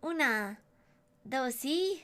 Una, dos y...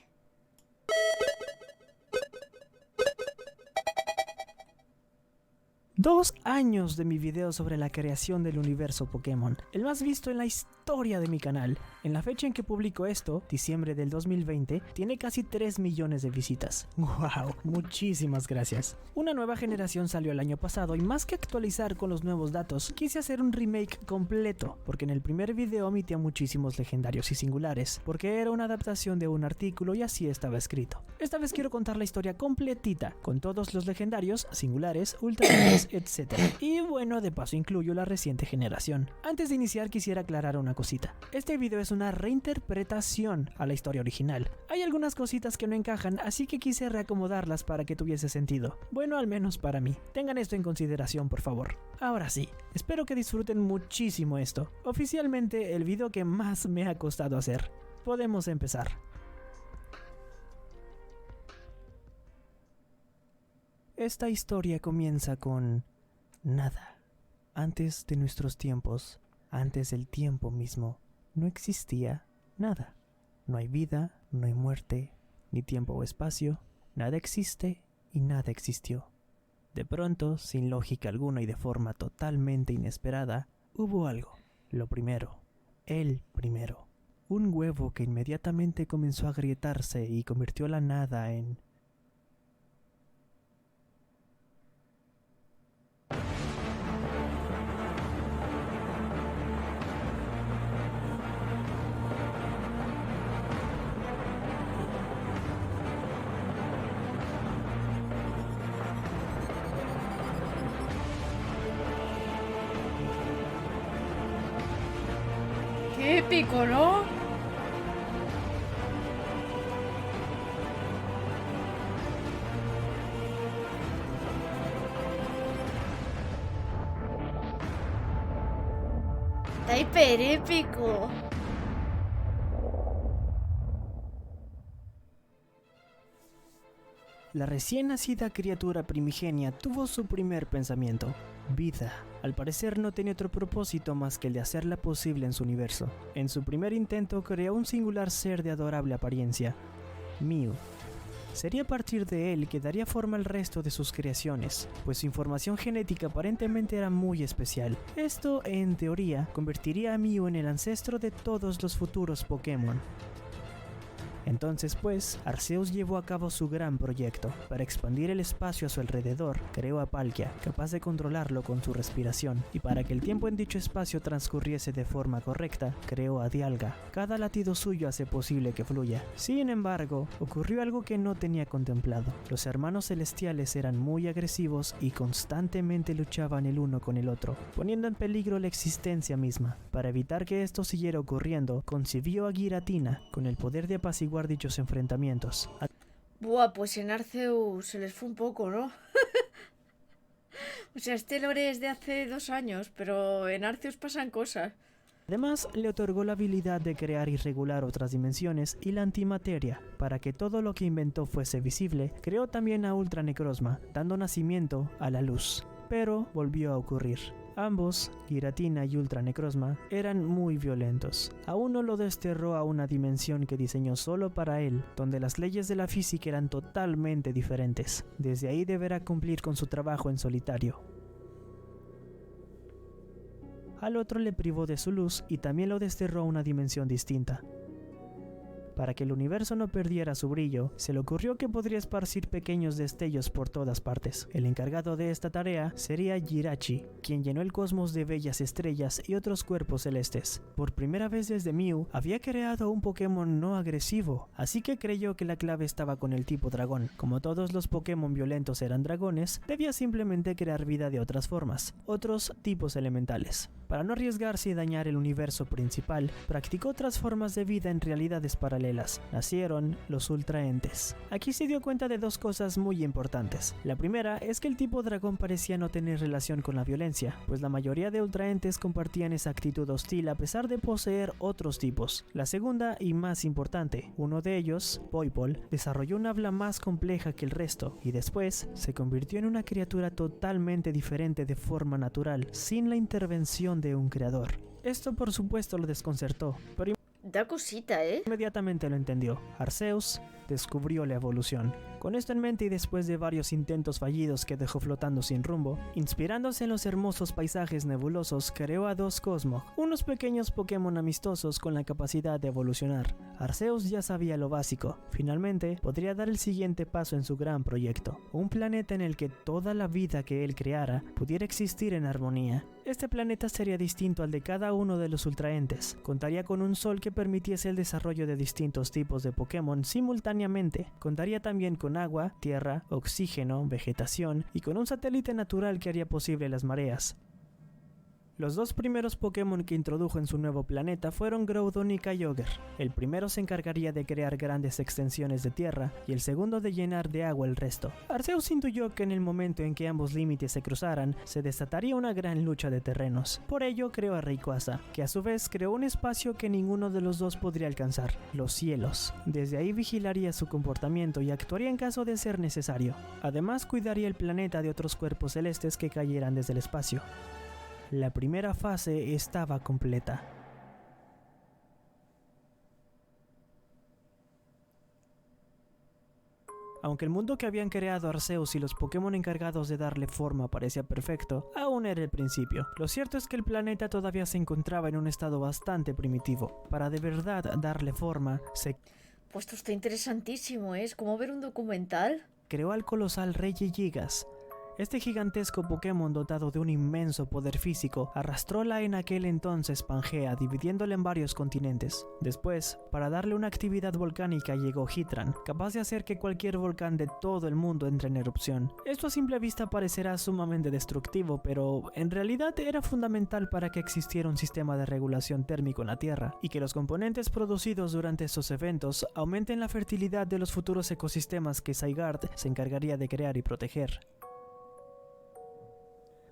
2 años de mi video sobre la creación del universo Pokémon, el más visto en la historia de mi canal. En la fecha en que publico esto, diciembre del 2020, tiene casi 3 millones de visitas. ¡Wow! Muchísimas gracias. Una nueva generación salió el año pasado y más que actualizar con los nuevos datos, quise hacer un remake completo, porque en el primer video omitía muchísimos legendarios y singulares, porque era una adaptación de un artículo y así estaba escrito. Esta vez quiero contar la historia completita, con todos los legendarios, singulares, ultra, etc. Y bueno, de paso incluyo la reciente generación. Antes de iniciar quisiera aclarar una cosita. Este video es una reinterpretación a la historia original. Hay algunas cositas que no encajan, así que quise reacomodarlas para que tuviese sentido. Bueno, al menos para mí. Tengan esto en consideración, por favor. Ahora sí, espero que disfruten muchísimo esto. Oficialmente el video que más me ha costado hacer. Podemos empezar. Esta historia comienza con nada. Antes de nuestros tiempos, antes del tiempo mismo, no existía nada. No hay vida, no hay muerte, ni tiempo o espacio. Nada existe y nada existió. De pronto, sin lógica alguna y de forma totalmente inesperada, hubo algo. Lo primero. El primero. Un huevo que inmediatamente comenzó a agrietarse y convirtió la nada en... ¡Qué épico!, ¿no? Está hiper épico. La recién nacida criatura primigenia tuvo su primer pensamiento, vida. Al parecer no tenía otro propósito más que el de hacerla posible en su universo. En su primer intento creó un singular ser de adorable apariencia, Mew. Sería a partir de él que daría forma al resto de sus creaciones, pues su información genética aparentemente era muy especial. Esto, en teoría, convertiría a Mew en el ancestro de todos los futuros Pokémon. Entonces pues, Arceus llevó a cabo su gran proyecto. Para expandir el espacio a su alrededor, creó a Palkia, capaz de controlarlo con su respiración, y para que el tiempo en dicho espacio transcurriese de forma correcta, creó a Dialga. Cada latido suyo hace posible que fluya. Sin embargo, ocurrió algo que no tenía contemplado. Los hermanos celestiales eran muy agresivos y constantemente luchaban el uno con el otro, poniendo en peligro la existencia misma. Para evitar que esto siguiera ocurriendo, concibió a Giratina, con el poder de apaciguar dichos enfrentamientos. Buah, pues en Arceus se les fue un poco, ¿no? O sea, este lore es de hace 2 años, pero en Arceus pasan cosas. Además, le otorgó la habilidad de crear y regular otras dimensiones y la antimateria. Para que todo lo que inventó fuese visible, creó también a Ultra Necrozma, dando nacimiento a la luz. Pero volvió a ocurrir. Ambos, Giratina y Ultra Necrozma, eran muy violentos. A uno lo desterró a una dimensión que diseñó solo para él, donde las leyes de la física eran totalmente diferentes. Desde ahí deberá cumplir con su trabajo en solitario. Al otro le privó de su luz y también lo desterró a una dimensión distinta. Para que el universo no perdiera su brillo, se le ocurrió que podría esparcir pequeños destellos por todas partes. El encargado de esta tarea sería Jirachi, quien llenó el cosmos de bellas estrellas y otros cuerpos celestes. Por primera vez desde Mew, había creado un Pokémon no agresivo, así que creyó que la clave estaba con el tipo dragón. Como todos los Pokémon violentos eran dragones, debía simplemente crear vida de otras formas, otros tipos elementales. Para no arriesgarse y dañar el universo principal, practicó otras formas de vida en realidades paralelas. Nacieron los ultraentes. Aquí se dio cuenta de dos cosas muy importantes. La primera es que el tipo dragón parecía no tener relación con la violencia, pues la mayoría de ultraentes compartían esa actitud hostil a pesar de poseer otros tipos. La segunda y más importante, uno de ellos, Poipole, desarrolló un habla más compleja que el resto y después se convirtió en una criatura totalmente diferente de forma natural, sin la intervención de un creador. Esto por supuesto lo desconcertó, pero Da cosita, ¿eh? Inmediatamente lo entendió. Arceus descubrió la evolución. Con esto en mente y después de varios intentos fallidos que dejó flotando sin rumbo, inspirándose en los hermosos paisajes nebulosos, creó a dos Cosmog, unos pequeños Pokémon amistosos con la capacidad de evolucionar. Arceus ya sabía lo básico. Finalmente, podría dar el siguiente paso en su gran proyecto, un planeta en el que toda la vida que él creara pudiera existir en armonía. Este planeta sería distinto al de cada uno de los ultraentes. Contaría con un sol que permitiese el desarrollo de distintos tipos de Pokémon simultáneamente. Contaría también con agua, tierra, oxígeno, vegetación y con un satélite natural que haría posible las mareas. Los dos primeros Pokémon que introdujo en su nuevo planeta fueron Groudon y Kyogre. El primero se encargaría de crear grandes extensiones de tierra y el segundo de llenar de agua el resto. Arceus intuyó que en el momento en que ambos límites se cruzaran, se desataría una gran lucha de terrenos. Por ello creó a Rayquaza, que a su vez creó un espacio que ninguno de los dos podría alcanzar, los cielos. Desde ahí vigilaría su comportamiento y actuaría en caso de ser necesario. Además cuidaría el planeta de otros cuerpos celestes que cayeran desde el espacio. La primera fase estaba completa. Aunque el mundo que habían creado Arceus y los Pokémon encargados de darle forma parecía perfecto, aún era el principio. Lo cierto es que el planeta todavía se encontraba en un estado bastante primitivo. Para de verdad darle forma, se Pues esto está interesantísimo, ¿eh? Es como ver un documental. creó al colosal Regigigas. Este gigantesco Pokémon dotado de un inmenso poder físico arrastró la en aquel entonces Pangea, dividiéndola en varios continentes. Después, para darle una actividad volcánica llegó Heatran, capaz de hacer que cualquier volcán de todo el mundo entre en erupción. Esto a simple vista parecerá sumamente destructivo, pero en realidad era fundamental para que existiera un sistema de regulación térmico en la Tierra, y que los componentes producidos durante estos eventos aumenten la fertilidad de los futuros ecosistemas que Zygarde se encargaría de crear y proteger.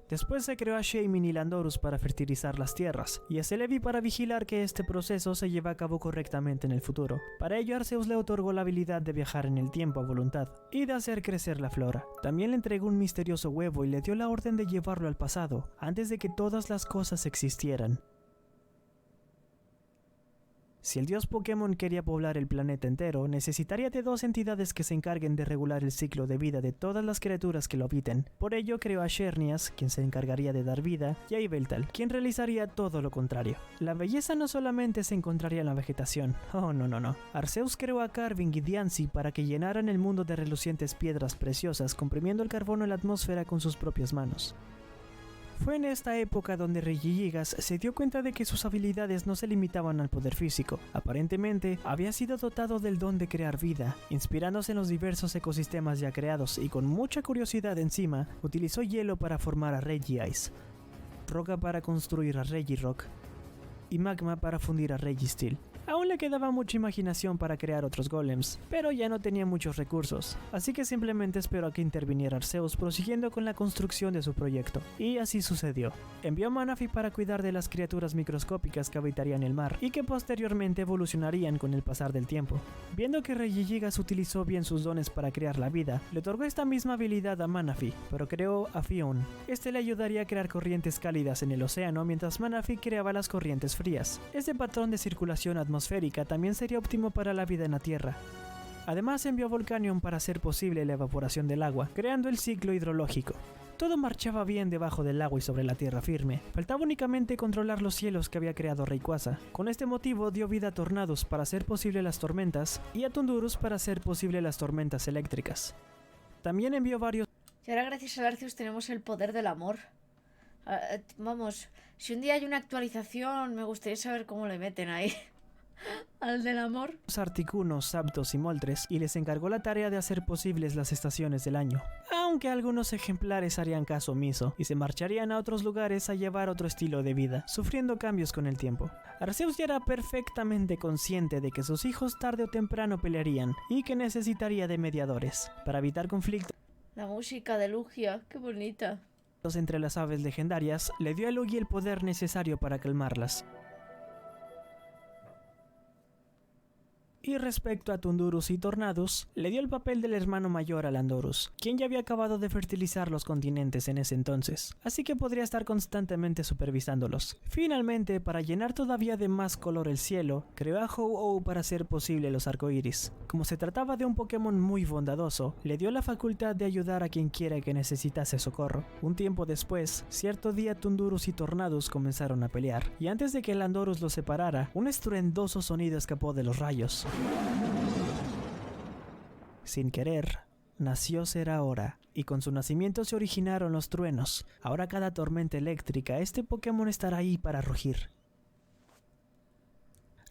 Después se creó a Shaymin y Landorus para fertilizar las tierras, y a Celebi para vigilar que este proceso se lleve a cabo correctamente en el futuro. Para ello Arceus le otorgó la habilidad de viajar en el tiempo a voluntad, y de hacer crecer la flora. También le entregó un misterioso huevo y le dio la orden de llevarlo al pasado, antes de que todas las cosas existieran. Si el dios Pokémon quería poblar el planeta entero, necesitaría de dos entidades que se encarguen de regular el ciclo de vida de todas las criaturas que lo habiten. Por ello creó a Xerneas, quien se encargaría de dar vida, y a Yveltal, quien realizaría todo lo contrario. La belleza no solamente se encontraría en la vegetación, oh no. Arceus creó a Carving y Diancie para que llenaran el mundo de relucientes piedras preciosas, comprimiendo el carbono en la atmósfera con sus propias manos. Fue en esta época donde Regigigas se dio cuenta de que sus habilidades no se limitaban al poder físico. Aparentemente, había sido dotado del don de crear vida, inspirándose en los diversos ecosistemas ya creados y con mucha curiosidad encima, utilizó hielo para formar a Regice, roca para construir a Regirock y magma para fundir a Registeel. Aún le quedaba mucha imaginación para crear otros golems, pero ya no tenía muchos recursos, así que simplemente esperó a que interviniera Arceus prosiguiendo con la construcción de su proyecto. Y así sucedió. Envió a Manaphy para cuidar de las criaturas microscópicas que habitarían el mar y que posteriormente evolucionarían con el pasar del tiempo. Viendo que Regigigas utilizó bien sus dones para crear la vida, le otorgó esta misma habilidad a Manaphy, pero creó a Phione. Este le ayudaría a crear corrientes cálidas en el océano mientras Manaphy creaba las corrientes frías. Este patrón de circulación atmosférica también sería óptimo para la vida en la Tierra. Además envió a Volcanion para hacer posible la evaporación del agua, creando el ciclo hidrológico. Todo marchaba bien debajo del agua y sobre la tierra firme. Faltaba únicamente controlar los cielos que había creado Rayquaza. Con este motivo dio vida a Tornados para hacer posible las tormentas y a Tundurus para hacer posible las tormentas eléctricas. También envió varios... Y ahora gracias a Arceus tenemos el poder del amor. Vamos, si un día hay una actualización, me gustaría saber cómo le meten ahí. Al del amor. Articunos, Zapdos y Moltres, y les encargó la tarea de hacer posibles las estaciones del año. Aunque algunos ejemplares harían caso omiso y se marcharían a otros lugares a llevar otro estilo de vida, sufriendo cambios con el tiempo. Arceus ya era perfectamente consciente de que sus hijos tarde o temprano pelearían y que necesitaría de mediadores para evitar conflictos. La música de Lugia, qué bonita. Entre las aves legendarias, le dio a Lugia el poder necesario para calmarlas. Y respecto a Tundurus y Tornadus, le dio el papel del hermano mayor a Landorus, quien ya había acabado de fertilizar los continentes en ese entonces, así que podría estar constantemente supervisándolos. Finalmente, para llenar todavía de más color el cielo, creó a Ho-Oh para hacer posible los arcoíris. Como se trataba de un Pokémon muy bondadoso, le dio la facultad de ayudar a quien quiera que necesitase socorro. Un tiempo después, cierto día Tundurus y Tornadus comenzaron a pelear, y antes de que Landorus los separara, un estruendoso sonido escapó de los rayos. Sin querer, nació Zeraora, y con su nacimiento se originaron los truenos. Ahora cada tormenta eléctrica, este Pokémon estará ahí para rugir.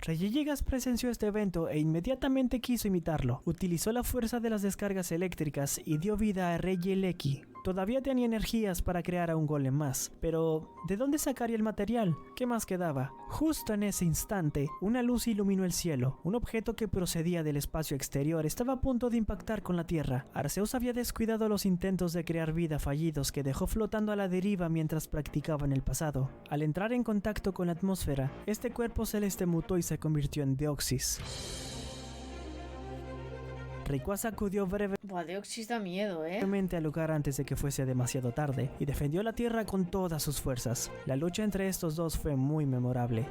Regigigas presenció este evento e inmediatamente quiso imitarlo. Utilizó la fuerza de las descargas eléctricas y dio vida a Regieleki. Todavía tenía energías para crear a un golem más, pero ¿de dónde sacaría el material? ¿Qué más quedaba? Justo en ese instante, una luz iluminó el cielo. Un objeto que procedía del espacio exterior estaba a punto de impactar con la Tierra. Arceus había descuidado los intentos de crear vida fallidos que dejó flotando a la deriva mientras practicaba en el pasado. Al entrar en contacto con la atmósfera, este cuerpo celeste mutó y se convirtió en Deoxys. Rayquaza acudió Buah, Deoxys da miedo, brevemente al lugar antes de que fuese demasiado tarde y defendió la Tierra con todas sus fuerzas. La lucha entre estos dos fue muy memorable.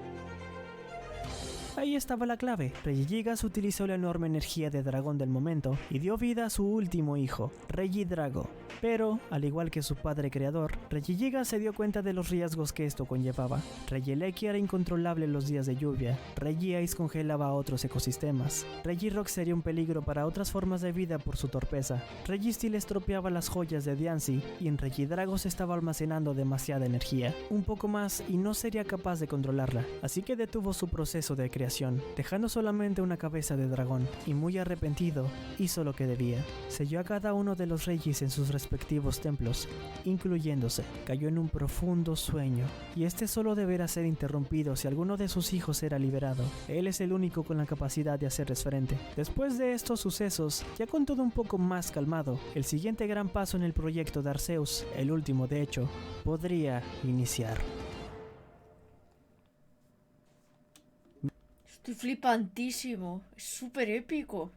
Ahí estaba la clave. Regigigas utilizó la enorme energía de dragón del momento y dio vida a su último hijo, Regidrago. Pero, al igual que su padre creador, Regigigas se dio cuenta de los riesgos que esto conllevaba. Regieleki era incontrolable en los días de lluvia, Regice congelaba a otros ecosistemas, Regirock sería un peligro para otras formas de vida por su torpeza, Registeel estropeaba las joyas de Diancie y en Regidrago se estaba almacenando demasiada energía. Un poco más y no sería capaz de controlarla, así que detuvo su proceso de creación, dejando solamente una cabeza de dragón, y muy arrepentido, hizo lo que debía. Selló a cada uno de los Regis en sus respectivos templos, incluyéndose. Cayó en un profundo sueño, y este solo deberá ser interrumpido si alguno de sus hijos era liberado. Él es el único con la capacidad de hacerles frente. Después de estos sucesos, ya con todo un poco más calmado, el siguiente gran paso en el proyecto de Arceus, el último de hecho, podría iniciar. Estoy flipantísimo. Es súper épico.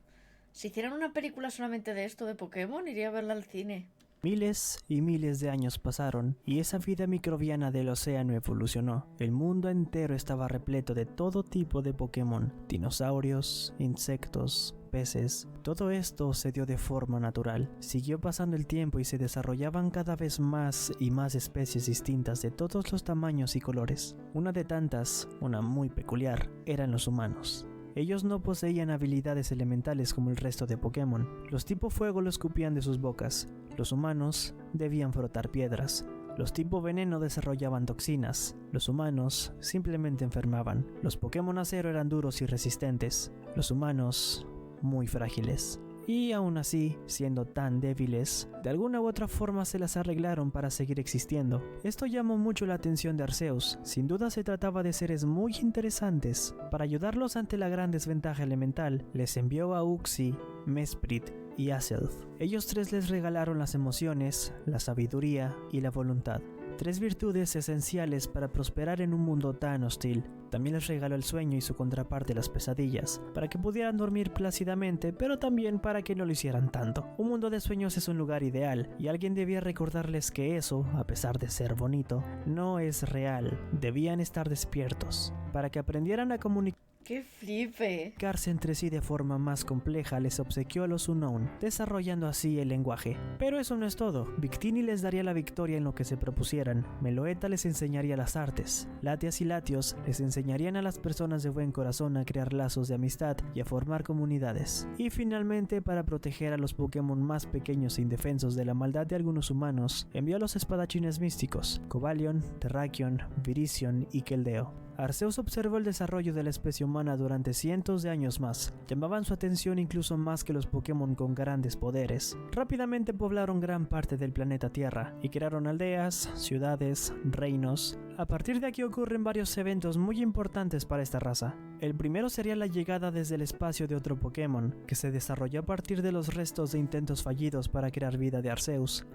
Si hicieran una película solamente de esto de Pokémon, iría a verla al cine. Miles y miles de años pasaron y esa vida microbiana del océano evolucionó. El mundo entero estaba repleto de todo tipo de Pokémon, dinosaurios, insectos, peces. Todo esto se dio de forma natural. Siguió pasando el tiempo y se desarrollaban cada vez más y más especies distintas de todos los tamaños y colores. Una de tantas, una muy peculiar, eran los humanos. Ellos no poseían habilidades elementales como el resto de Pokémon. Los tipo fuego lo escupían de sus bocas. Los humanos debían frotar piedras. Los tipo veneno desarrollaban toxinas. Los humanos simplemente enfermaban. Los Pokémon acero eran duros y resistentes. Los humanos muy frágiles. Y aún así, siendo tan débiles, de alguna u otra forma se las arreglaron para seguir existiendo. Esto llamó mucho la atención de Arceus. Sin duda se trataba de seres muy interesantes. Para ayudarlos ante la gran desventaja elemental, les envió a Uxie, Mesprit y Azelf. Ellos tres les regalaron las emociones, la sabiduría y la voluntad. Tres virtudes esenciales para prosperar en un mundo tan hostil. También les regaló el sueño y su contraparte, las pesadillas, para que pudieran dormir plácidamente, pero también para que no lo hicieran tanto. Un mundo de sueños es un lugar ideal, y alguien debía recordarles que eso, a pesar de ser bonito, no es real. Debían estar despiertos, para que aprendieran a comunicarse ¡Qué flipe! entre sí de forma más compleja. Les obsequió a los Unown, desarrollando así el lenguaje. Pero eso no es todo. Victini les daría la victoria en lo que se propusieran. Meloetta les enseñaría las artes. Latias y Latios les enseñarían a las personas de buen corazón a crear lazos de amistad y a formar comunidades. Y finalmente, para proteger a los Pokémon más pequeños e indefensos de la maldad de algunos humanos, envió a los espadachines místicos, Cobalion, Terrakion, Virizion y Keldeo. Arceus observó el desarrollo de la especie humana durante cientos de años más. Llamaban su atención incluso más que los Pokémon con grandes poderes. Rápidamente poblaron gran parte del planeta Tierra y crearon aldeas, ciudades, reinos. A partir de aquí ocurren varios eventos muy importantes para esta raza. El primero sería la llegada desde el espacio de otro Pokémon, que se desarrolló a partir de los restos de intentos fallidos para crear vida de Arceus.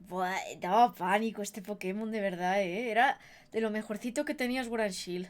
Buah, daba pánico este Pokémon de verdad, Era de lo mejorcito que tenía Sword and Shield.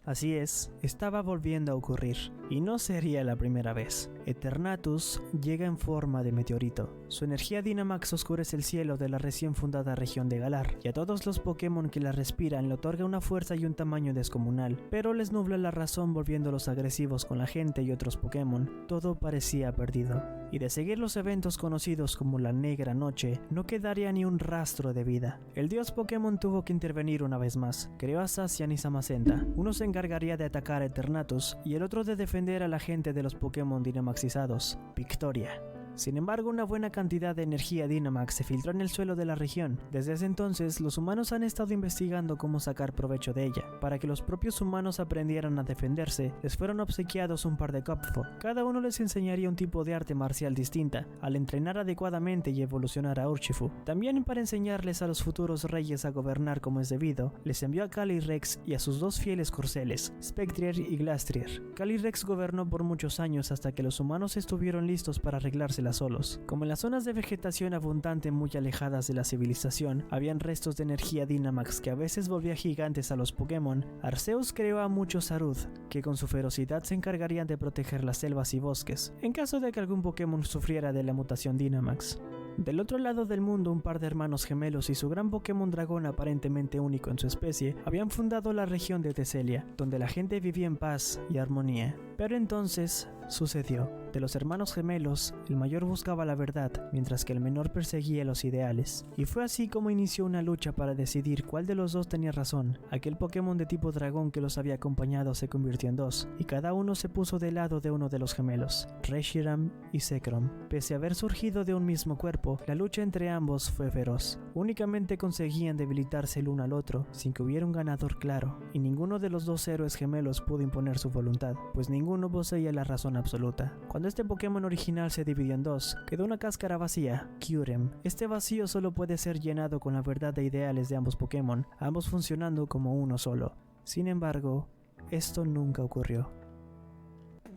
Así es, estaba volviendo a ocurrir, y no sería la primera vez. Eternatus llega en forma de meteorito. Su energía Dynamax oscurece el cielo de la recién fundada región de Galar, y a todos los Pokémon que la respiran le otorga una fuerza y un tamaño descomunal, pero les nubla la razón volviéndolos agresivos con la gente y otros Pokémon. Todo parecía perdido, y de seguir los eventos conocidos como la Negra Noche, no quedaría ni un rastro de vida. El dios Pokémon tuvo que intervenir una vez más. Creó a Zacian y Zamazenta. Uno se encargaría de atacar a Eternatus y el otro de defender a la gente de los Pokémon Dynamaxizados. Victoria. Sin embargo, una buena cantidad de energía Dynamax se filtró en el suelo de la región. Desde ese entonces, los humanos han estado investigando cómo sacar provecho de ella. Para que los propios humanos aprendieran a defenderse, les fueron obsequiados un par de Kopfo. Cada uno les enseñaría un tipo de arte marcial distinta, al entrenar adecuadamente y evolucionar a Urshifu. También para enseñarles a los futuros reyes a gobernar como es debido, les envió a Calyrex y a sus dos fieles corceles, Spectrier y Glastrier. Calyrex gobernó por muchos años hasta que los humanos estuvieron listos para arreglarse solos. Como en las zonas de vegetación abundante muy alejadas de la civilización, habían restos de energía Dynamax que a veces volvía gigantes a los Pokémon, Arceus creó a muchos Sarud, que con su ferocidad se encargarían de proteger las selvas y bosques, en caso de que algún Pokémon sufriera de la mutación Dynamax. Del otro lado del mundo, un par de hermanos gemelos y su gran Pokémon dragón aparentemente único en su especie, habían fundado la región de Teselia, donde la gente vivía en paz y armonía. Pero entonces sucedió. De los hermanos gemelos, el mayor buscaba la verdad, mientras que el menor perseguía los ideales. Y fue así como inició una lucha para decidir cuál de los dos tenía razón. Aquel Pokémon de tipo dragón que los había acompañado se convirtió en dos, y cada uno se puso del lado de uno de los gemelos, Reshiram y Zekrom. Pese a haber surgido de un mismo cuerpo, la lucha entre ambos fue feroz. Únicamente conseguían debilitarse el uno al otro, sin que hubiera un ganador claro, y ninguno de los dos héroes gemelos pudo imponer su voluntad, pues ninguno poseía la razón absoluta. Cuando este Pokémon original se dividió en dos, quedó una cáscara vacía, Kyurem. Este vacío solo puede ser llenado con la verdad de ideales de ambos Pokémon, ambos funcionando como uno solo. Sin embargo, esto nunca ocurrió.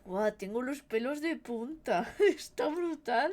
Guau, tengo los pelos de punta. Está brutal.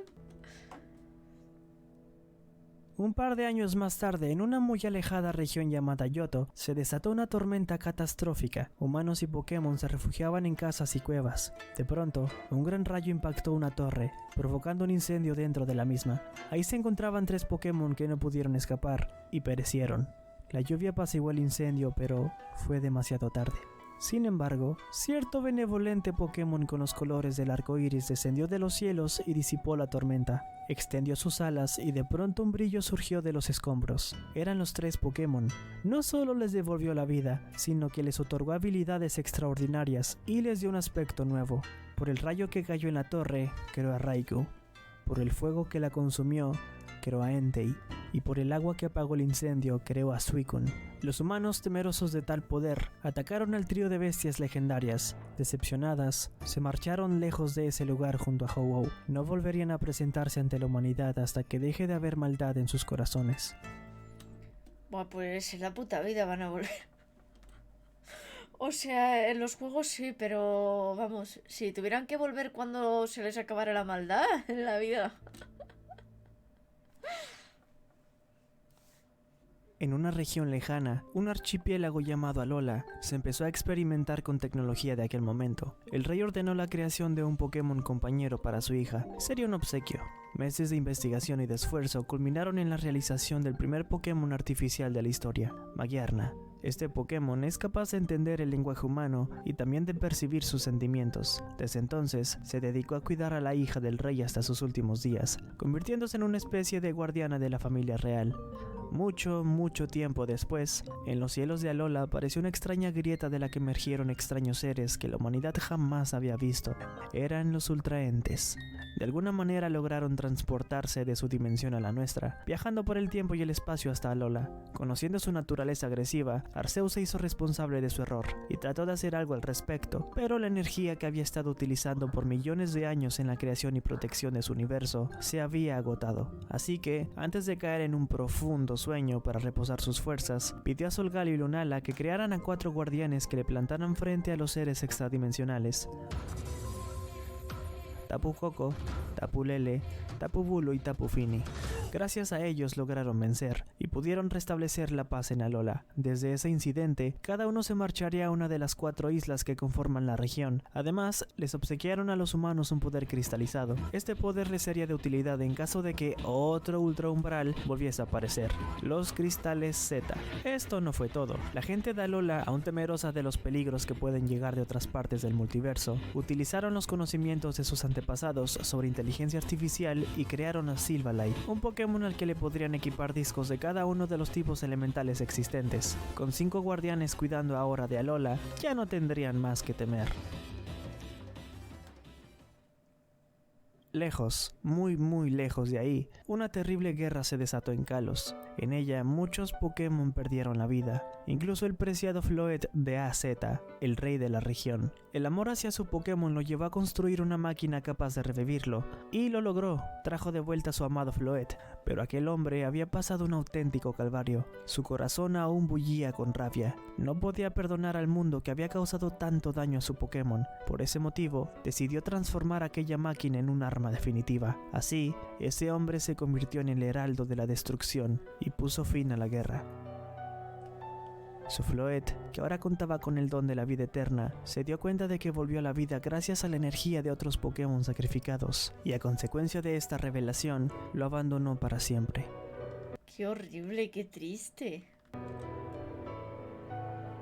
Un par de años más tarde, en una muy alejada región llamada Yoto, se desató una tormenta catastrófica. Humanos y Pokémon se refugiaban en casas y cuevas. De pronto, un gran rayo impactó una torre, provocando un incendio dentro de la misma. Ahí se encontraban 3 Pokémon que no pudieron escapar, y perecieron. La lluvia apaciguó el incendio, pero fue demasiado tarde. Sin embargo, cierto benevolente Pokémon con los colores del arco iris descendió de los cielos y disipó la tormenta. Extendió sus alas y de pronto un brillo surgió de los escombros. Eran los 3 Pokémon. No solo les devolvió la vida, sino que les otorgó habilidades extraordinarias y les dio un aspecto nuevo. Por el rayo que cayó en la torre, creó a Raikou. Por el fuego que la consumió, creó a Entei. Y por el agua que apagó el incendio, creó a Suicune. Los humanos, temerosos de tal poder, atacaron al trío de bestias legendarias. Decepcionadas, se marcharon lejos de ese lugar junto a Ho-Oh. No volverían a presentarse ante la humanidad hasta que deje de haber maldad en sus corazones. Buah, pues en la puta vida van a volver. O sea, en los juegos sí, pero vamos, si tuvieran que volver cuando se les acabara la maldad en la vida. En una región lejana, un archipiélago llamado Alola se empezó a experimentar con tecnología de aquel momento. El rey ordenó la creación de un Pokémon compañero para su hija. Sería un obsequio. Meses de investigación y de esfuerzo culminaron en la realización del primer Pokémon artificial de la historia, Magearna. Este Pokémon es capaz de entender el lenguaje humano y también de percibir sus sentimientos. Desde entonces, se dedicó a cuidar a la hija del rey hasta sus últimos días, convirtiéndose en una especie de guardiana de la familia real. Mucho tiempo después, en los cielos de Alola apareció una extraña grieta de la que emergieron extraños seres que la humanidad jamás había visto. Eran los Ultraentes. De alguna manera lograron transportarse de su dimensión a la nuestra, viajando por el tiempo y el espacio hasta Alola. Conociendo su naturaleza agresiva, Arceus se hizo responsable de su error y trató de hacer algo al respecto, pero la energía que había estado utilizando por millones de años en la creación y protección de su universo se había agotado. Así que, antes de caer en un profundo sueño para reposar sus fuerzas, pidió a Solgaleo y Lunala que crearan a 4 guardianes que le plantaran frente a los seres extradimensionales. Tapu Koko, Tapu Lele, Tapu Bulu y Tapu Fini. Gracias a ellos lograron vencer, y pudieron restablecer la paz en Alola. Desde ese incidente, cada uno se marcharía a una de las 4 islas que conforman la región. Además, les obsequiaron a los humanos un poder cristalizado. Este poder les sería de utilidad en caso de que otro ultra umbral volviese a aparecer: los cristales Z. Esto no fue todo. La gente de Alola, aún temerosa de los peligros que pueden llegar de otras partes del multiverso, utilizaron los conocimientos de sus antepasados sobre inteligencia artificial y crearon a Silvalite, un Pokémon al que le podrían equipar discos de cada uno de los tipos elementales existentes. Con 5 guardianes cuidando ahora de Alola, ya no tendrían más que temer. Lejos, muy lejos de ahí, una terrible guerra se desató en Kalos. En ella muchos Pokémon perdieron la vida, incluso el preciado Floette de AZ, el rey de la región. El amor hacia su Pokémon lo llevó a construir una máquina capaz de revivirlo, y lo logró. Trajo de vuelta a su amado Floette, pero aquel hombre había pasado un auténtico calvario. Su corazón aún bullía con rabia. No podía perdonar al mundo que había causado tanto daño a su Pokémon. Por ese motivo, decidió transformar aquella máquina en un arma definitiva. Así, ese hombre se convirtió en el heraldo de la destrucción y puso fin a la guerra. Su Floette, que ahora contaba con el don de la vida eterna, se dio cuenta de que volvió a la vida gracias a la energía de otros Pokémon sacrificados, y a consecuencia de esta revelación, lo abandonó para siempre. Qué horrible, qué triste.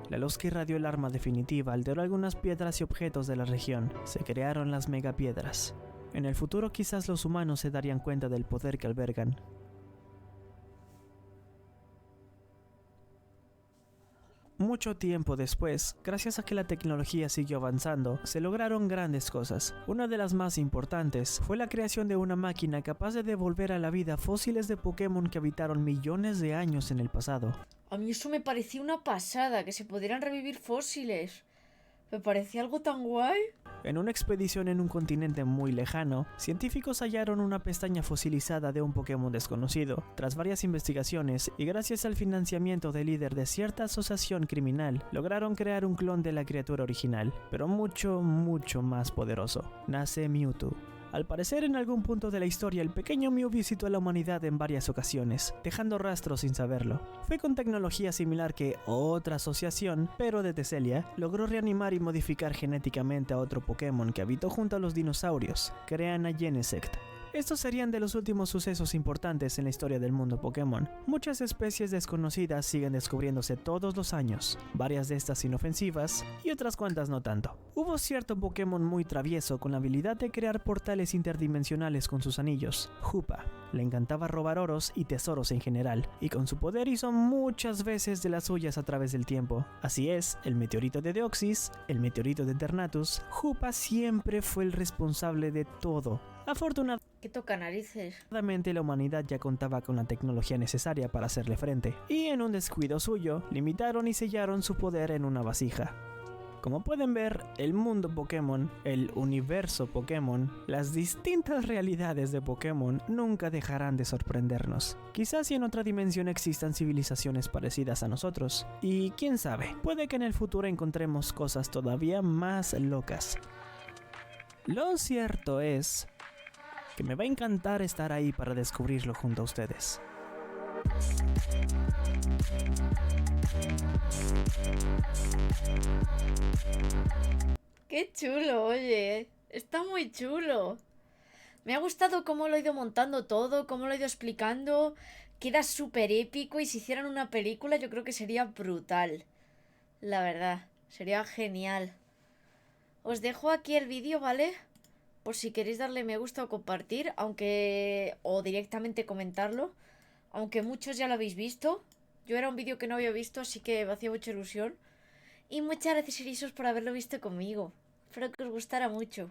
La luz que irradió el arma definitiva alteró algunas piedras y objetos de la región. Se crearon las megapiedras. En el futuro quizás los humanos se darían cuenta del poder que albergan. Mucho tiempo después, gracias a que la tecnología siguió avanzando, se lograron grandes cosas. Una de las más importantes fue la creación de una máquina capaz de devolver a la vida fósiles de Pokémon que habitaron millones de años en el pasado. A mí eso me parecía una pasada, que se pudieran revivir fósiles. Me parecía algo tan guay. En una expedición en un continente muy lejano, científicos hallaron una pestaña fosilizada de un Pokémon desconocido. Tras varias investigaciones y gracias al financiamiento del líder de cierta asociación criminal, lograron crear un clon de la criatura original, pero mucho más poderoso. Nace Mewtwo. Al parecer, en algún punto de la historia, el pequeño Mew visitó a la humanidad en varias ocasiones, dejando rastros sin saberlo. Fue con tecnología similar que otra asociación, pero de Teselia, logró reanimar y modificar genéticamente a otro Pokémon que habitó junto a los dinosaurios. Crean a Genesect. Estos serían de los últimos sucesos importantes en la historia del mundo Pokémon. Muchas especies desconocidas siguen descubriéndose todos los años, varias de estas inofensivas y otras cuantas no tanto. Hubo cierto Pokémon muy travieso con la habilidad de crear portales interdimensionales con sus anillos, Hoopa. Le encantaba robar oros y tesoros en general, y con su poder hizo muchas veces de las suyas a través del tiempo. Así es, el meteorito de Deoxys, el meteorito de Eternatus, Hoopa siempre fue el responsable de todo. ¿Qué toca narices? Afortunadamente la humanidad ya contaba con la tecnología necesaria para hacerle frente, y en un descuido suyo, limitaron y sellaron su poder en una vasija. Como pueden ver, el mundo Pokémon, el universo Pokémon, las distintas realidades de Pokémon nunca dejarán de sorprendernos. Quizás si en otra dimensión existan civilizaciones parecidas a nosotros, y quién sabe, puede que en el futuro encontremos cosas todavía más locas. Lo cierto es que me va a encantar estar ahí para descubrirlo junto a ustedes. Qué chulo, oye. Está muy chulo. Me ha gustado cómo lo he ido montando todo, cómo lo he ido explicando. Queda súper épico y si hicieran una película yo creo que sería brutal. La verdad, sería genial. Os dejo aquí el vídeo, ¿vale? Por si queréis darle me gusta o compartir, o directamente comentarlo. Aunque muchos ya lo habéis visto. Yo era un vídeo que no había visto, así que me hacía mucha ilusión. Y muchas gracias, Erisos, por haberlo visto conmigo. Espero que os gustara mucho.